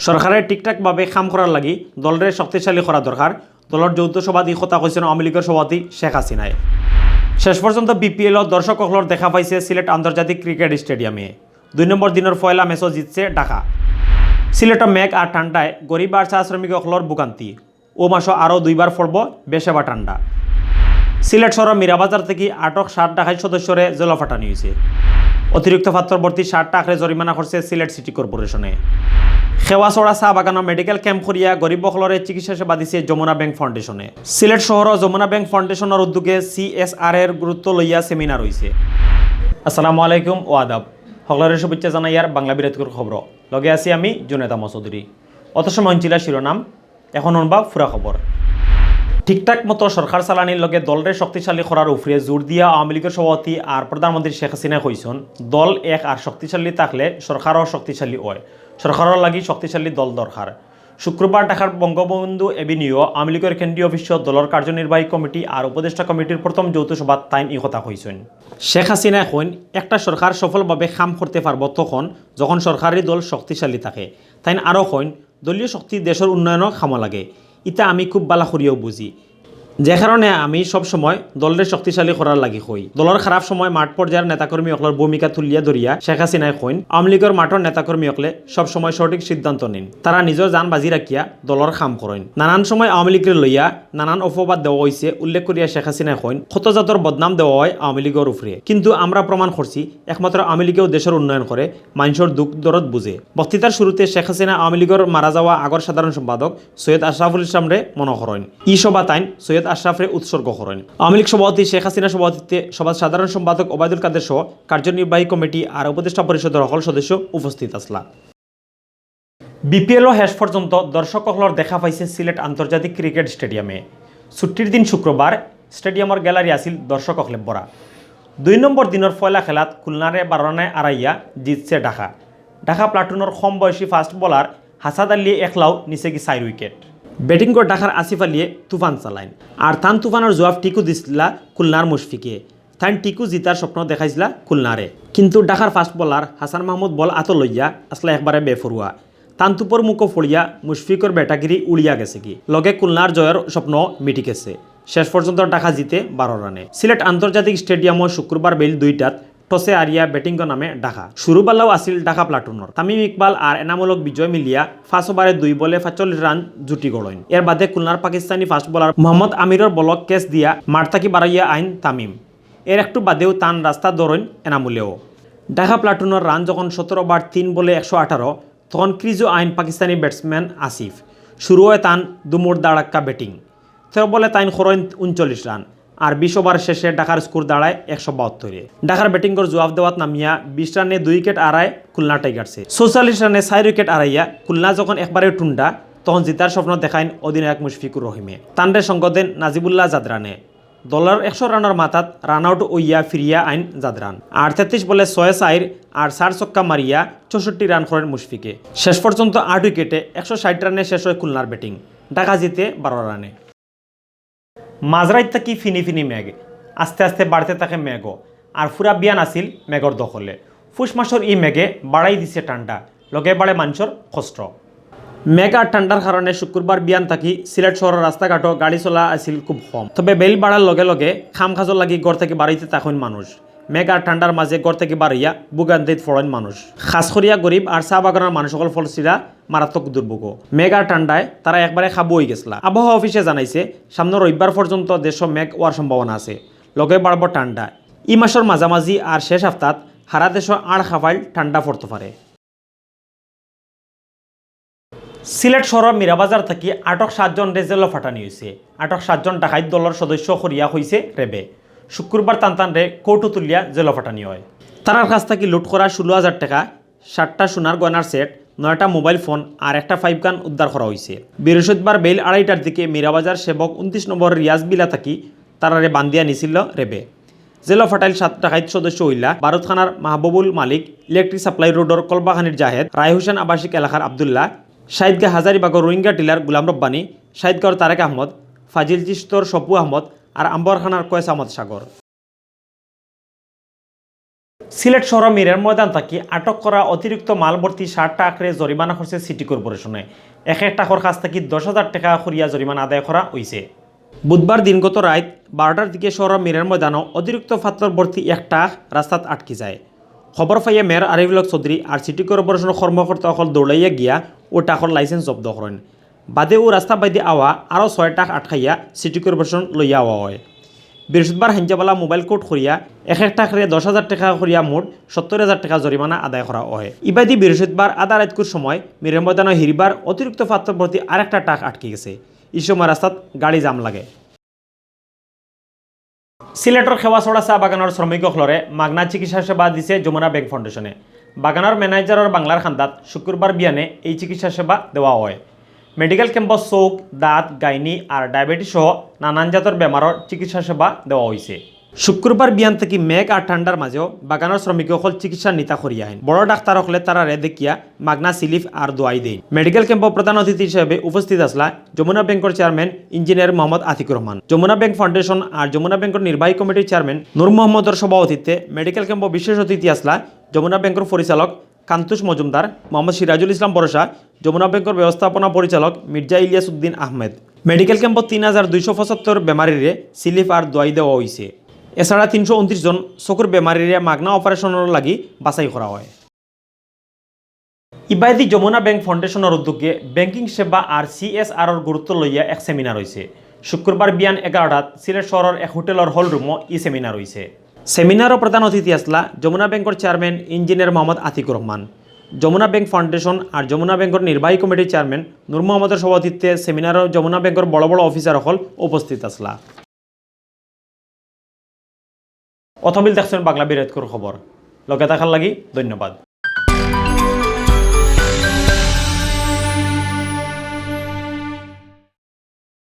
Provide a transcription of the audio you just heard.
সরকারের ঠিকঠাকভাবে কাম করার লাগি দলের শক্তিশালী করা দরকার। দলের যৌথ সভাপতি কথা কইছেন আওয়ামী লীগের সভাপতি শেখ হাসিনায়। শেষ পর্যন্ত বিপিএল দর্শকসকলের দেখা পাইছে সিলেট আন্তর্জাতিক ক্রিকেট স্টেডিয়ামে। 2 নম্বর দিনের পয়লা ম্যাচও জিতছে ঢাকা। সিলেটের মেঘ আর ঠান্ডায় গরিব আর চা শ্রমিকসকলের ভোগান্তি। ও মাসও আরও 2বার পড়ব বেশেবা ঠান্ডা। সিলেট শহরের মীরাবাজার থেকে আটক 60 ডাকাত সদস্যরে জেলা ফাটানি হয়েছে। অতিরিক্ত পাত্রবর্তী 60 টাকারে জরিমানা করছে সিলেট সিটি কর্পোরেশনে। খেওয়াছড়া চাহ বাগানৰ মেডিকেল ক্যাম্প করিয়া গরিবসকলরে চিকিৎসা সেবা দিছে যমুনা ব্যাংক ফাউন্ডেশনে। সিলেট শহর যমুনা ব্যাংক ফাউন্ডেশনের উদ্যোগে CSR এর গুরুত্ব লইয়া সেমিনার হয়েছে। আসসালামু আলাইকুম ও আদাব। সকলের শুভেচ্ছা জানাই আর বাংলা বিরতির খবর লগে আছি আমি জুনেদা চৌধুরী। অত সময় ছিল শিরোনাম, এখন অনবা ফুরা খবর। ঠিকঠাক মতো সরকার চালানির লগে দলরে শক্তিশালী করার উপরে জোর দিয়া আওয়ামী লীগের সভাপতি আর প্রধানমন্ত্রী শেখ হাসিনা কইছেন, দল এক আর শক্তিশালী থাকলে সরকারও শক্তিশালী হয়। সরকারের লাগি শক্তিশালী দল দরকার। শুক্রবার ঢাকার বঙ্গবন্ধু এভিনিউ আওয়ামী লীগের কেন্দ্রীয় অফিস দলের কার্যনির্বাহী কমিটি আর উপদেষ্টা কমিটির প্রথম যৌথ সভাত তাইন এই কথা কইছেন। শেখ হাসিনা কইন, একটা সরকার সফলভাবে কাম করতে পারব তখন যখন সরকারি দল শক্তিশালী থাকে। তাইন আরও কইন, দলীয় শক্তি দেশের উন্নয়নও খামা লাগে। ইটা আমি খুব বালা করিয়াও বুঝি, যে কারণে আমি সবসময় দলের শক্তিশালী করার লাগি হই। দলের খারাপ সময় মাঠ পর্যায়ের নেতাকর্মী অকলের ভূমিকা তুলিয়া ধরিয়া শেখ হাসিনায় কইন, আওয়ামী লীগের মাঠের নেতাকর্মী অকলে সবসময় সঠিক সিদ্ধান্ত নিন। তারা নিজের যান বাজি রাখিয়া দলের কাম করেন। নানান সময় আওয়ামী লীগের লইয়া নানান অপবাদ দেওয়া হয়েছে উল্লেখ করিয়া শেখ হাসিনায় কইন, ক্ষতজাতর বদনাম দেওয়া হয় আওয়ামী লীগের উপরে। কিন্তু আমরা প্রমাণ করছি একমাত্র আওয়ামী লীগেও দেশের উন্নয়ন করে, মানুষের দুঃখ দরদ বুঝে। বক্তৃতার শুরুতে শেখ হাসিনা আওয়ামী লীগের মারা যাওয়া আগর সাধারণ সম্পাদক সৈয়দ আশরাফুল ইসলামরে মনে করেন। ই সভা তাইন সৈয়দ আশরাফরে উৎসর্গ করেন। আওয়ামী লীগ সভাপতি শেখ হাসিনা সভাপতিত্বে সভার সাধারণ সম্পাদক ওবায়দুল কাদের সহ কার্যনির্বাহী কমিটি আর উপদেষ্টা পরিষদের সকল সদস্য উপস্থিত আসলা। বিপিএলও শেষ পর্যন্ত দর্শকসকলের দেখা পাইছে সিলেট আন্তর্জাতিক ক্রিকেট স্টেডিয়ামে। ছুটির দিন শুক্রবার স্টেডিয়ামের গ্যালারি আছিল দর্শকসকলে ভরা। 2 নম্বর দিনের পয়লা খেলাত খুলনারে 12 রানে আড়াইয়া জিতছে ঢাকা। ঢাকা প্লাটুনের কম বয়সী ফাস্ট বোলার হাসাদ আলী একলাও নিচে কি 4 উইকেট। ব্যাটিং করে ঢাকার আসিফ আলিয়ে তুফান চালাইন। আর থান তুফানের জবাব টিকু দিছিলা খুলনার মুশফিকে। থান টিকু জিতার স্বপ্ন দেখাইছিলা খুলনারে। কিন্তু ঢাকার ফাস্ট বোলার হাসান মাহমুদ বল আত লইয়া আসলে একবারে বেফরুয়া। তান তুপর মুখো ফড়িয়া মুশফিকর ব্যাটাগিরি উড়িয়া গেছে কি, লগে খুলনার জয়ের স্বপ্ন মিটি গেছে। শেষ পর্যন্ত ঢাকা জিতে 12 রানে। সিলেট আন্তর্জাতিক স্টেডিয়ামও শুক্রবার বেল 2টাত টসে আরিয়া ব্যাটিং নামে ঢাকা। শুরু বাল্লাও আসিল ঢাকা প্লাটুনের। তামিম ইকবাল আর এনামূলক বিজয় মিলিয়া 5 ওভারে 2 বলে 45 রান জুটি গড়েন। এর বাদে খুলনার পাকিস্তানি ফাস্ট বোলার মোহাম্মদ আমিরের বলক ক্যাচ দিয়া মারতাকি বাড়াইয়া আইন তামিম। এর একটু বাদেও তান রাস্তা ধরেন এনামুলেও। ঢাকা প্লাটুনের রান যখন 17 ওভার 3 বলে 118, তখন ক্রিজও আইন পাকিস্তানি ব্যাটসম্যান আসিফ। শুরু হয় তান দুমুর দাঁড়াক্কা ব্যাটিং। 13 বলে তাইন খরইন 39 রান। আর 20 ওভার শেষে ঢাকার স্কোর দাঁড়ায় 172। ঢাকার ব্যাটিংয়ের জবাব দেওয়াত নামিয়া 20 রানে 2 উইকেট আড়ায় খুলনা টাইগার্সে। 44 রানে 4 উইকেট আড়াইয়া খুলনা যখন একবারে টুন্ডা, তখন জিতার স্বপ্ন দেখাইন অধিনায়ক মুশফিকুর রহিমে। তান্ডে সঙ্গ দেন নাজিবুল্লাহ জাদরানে। দলের 100 রানের মাথাত রান আউট ওইয়া ফিরিয়া আইন জাদরান। আর 33 বলে 6 আর 4 ছক্কা মারিয়া 64 রান করেন মুশফিকে। শেষ পর্যন্ত 8 উইকেটে 160 রানে শেষ হয় খুলনার ব্যাটিং। ঢাকা জিতে 12 রানে। মাঝরাইত থাকি ফিনি ফিনি মেঘ, আস্তে আস্তে বাড়তে থাকে মেঘ। আর ফুরা বিয়ান আসিল মেঘর দখলে। ফুস মাসর ই মেঘে বাড়াই দিছে ঠান্ডা, লগে বাড়ে মানুষের কষ্ট। মেঘ আর ঠান্ডার কারণে শুক্রবার বিয়ান থাকি সিলেট শহরের রাস্তাঘাটও গাড়ি চলা আসিল খুব কম। তবে বেল বাড়ার লগে লগে খাম খাজর লাগি গড় থেকে বাড়াইতে থাকেন মানুষ। মেঘ আর ঠান্ডার মাঝে গড় থেকে বাড়াইয়া বুগান্তিত ফড়েন মানুষ। খাস করিয়া গরিব আর চা বাগানের মানুষ সকল ফলসিরা মারাত্মক দুর্ভোগ। মেঘ আর ঠান্ডায় তারা একবারে খাবো হয়ে গেছিলা। আবহাওয়া অফিসে জানাইছে সামনে রবিবার পর্যন্ত দেশ মেঘ হওয়ার সম্ভাবনা আছে, লগে বাড়ব ঠান্ডা। ই মাসের মাঝামাঝি আর শেষ সপ্তাহ সারা দেশ আর খাফাইল ঠান্ডা পড়তে পারে। সিলেট শহরের মীরাবাজার থেকে আটক 7 জন জেল ফাটানি হয়েছে। আটক 7 জন ডাকাইত দলের সদস্য করিয়া হয়েছে রেবে। শুক্রবার তানতানরে কোর্টও তুলিয়া জেল ফাটানি হয়। তার কাছ থেকে লুট করা 16,000 টাকা, 7টা সোনার গয়নার সেট, 9টা মোবাইল ফোন আর একটা 5 গান উদ্ধার করা হয়েছে। বৃহস্পতিবার বেল 2:30টার দিকে মীরাবাজার সেবক 29 নম্বর রিয়াজ বিলা থাকি তারারে বান্দিয়া নিছিল রেবে। জেল ফাটাইল 7 ডাকাইত সদস্য হইলা ভারত খানার মাহবুবুল মালিক, ইলেকট্রিক সাপ্লাই রোডর কলবাখানির জাহেদ, রায় হোসেন আবাসিক এলাকার আবদুল্লাহ, শাহিদগাঁ হাজারিবাগর রোহিঙ্গা টিলার গুলাম রব্বানি, শাহিদগাঁওর তারেক আহমদ, ফাজিল চিস্তর সপু আহমদ আর আম্বরখানার কয়েস আহমদ সাগর। সিলেট শহর মিরের ময়দান থাকি আটক করা অতিরিক্ত মাল ভর্তি 60 টাকারে জরিমানা করছে সিটি কর্পোরেশনে। এক টাকার কাছ থেকে 10,000 টাকা করিয়া জরিমানা আদায় করা হয়েছে। বুধবার দিনগত রাত 12টার দিকে শহরের মিরের ময়দানও অতিরিক্ত ফাতর ভর্তি একটা রাস্তাত আটকি যায়। খবর পাইয়া মেয়র আরিফুল চৌধুরী আর সিটি কর্পোরেশনের কর্মকর্তা সকল দৌড়াইয়া গিয়া ও টাকার লাইসেন্স জব্দ করেন। বাদে ও রাস্তা বাইদে আওয়া আরও 6 টাকা আটকাইয়া সিটি কর্পোরেশন লইয়া আওয়া হয়। বৃহস্পতিবার হাঞ্জাবালা মোবাইল কোর্ট করিয়া এক টাকারে 10,000 টাকা করিয়া মোট 70,000 টাকা জরিমানা আদায় করা হয়। ইবাদি বৃহস্পতিবার আধা রাতকুর সময় মিরের ময়দানে হিরিবার অতিরিক্ত ফাতর ভর্তি আরেকটা টাক আটকে গেছে। এই সময় রাস্তাত গাড়ি জাম লাগে। সিলেটর খেওয়াছড়া চাহ বাগানের শ্রমিকসকলরে মাগনা চিকিৎসা সেবা দিছে যমুনা ব্যাংক ফাউন্ডেশনে। বাগানের ম্যানেজারের বাংলার খান্দাত শুক্রবার বিয়ানে এই চিকিৎসা সেবা দেওয়া হয়। মেডিকেল ক্যাম্পত চোখ, দাঁত, গাইনি আর ডায়াবেটিস সহ নানান জাতের বেমারের চিকিৎসা সেবা দেওয়া হয়েছে। শুক্রবার বিয়ান থেকে মেঘ আর ঠান্ডার মাঝেও বাগানের শ্রমিকসকল চিকিৎসা নিতা করিয়া আহেন। বড় ডাক্তার হলে তারা দেখিয়া মাগনা সিলিফ আর দোয়াই দেন। মেডিকেল ক্যাম্পর প্রধান অতিথি হিসেবে উপস্থিত আসলা যমুনা ব্যাংকের chairman engineer Mohammad Atiqur Rahman. Jamuna bank foundation আর যমুনা ব্যাংকের নির্বাহী কমিটির চেয়ারম্যান নূর মোহাম্মদের সভাপতিত্বে মেডিকেল ক্যাম্পর বিশেষ অতিথি আসলা যমুনা ব্যাংকের পরিচালক কান্তুষ মজুমদার, মোহাম্মদ সিরাজুল ইসলাম বরসা, যমুনা ব্যাংকের ব্যবস্থাপনা পরিচালক মির্জা ইলিয়াস উদ্দিন আহমেদ। মেডিকেল ক্যাম্পত 3,275 বেমারিরে সিলিফ আর দোয়াই দেওয়া হয়েছে। এছাড়া 329 জন চকুর বেমারিরে মাগনা অপারেশনের লাগি বাছাই করা হয়। ইবাদি যমুনা ব্যাংক ফাউন্ডেশনের উদ্যোগে ব্যাংকিং সেবা আর CSRর গুরুত্ব লইয়া এক সেমিনার হয়েছে। শুক্রবার বিয়ান 11টাত সিলেট শহরের এক হোটেলের হল রুমও এই সেমিনার হয়েছে। সেমিনারও প্রধান অতিথি আসলা যমুনা ব্যাংকের chairman engineer Mohammad Atiqur Rahman. Jamuna bank foundation আর যমুনা ব্যাংকের নির্বাহী কমিটির চেয়ারম্যান নূর মোহাম্মদের সভাপতিত্বে সেমিনারও যমুনা ব্যাংকের বড় বড় অফিসার সকল উপস্থিত আসলা। অথবিল দেখছেন বাংলা বিরাটকর খবর। লগে থাকার লাগি ধন্যবাদ।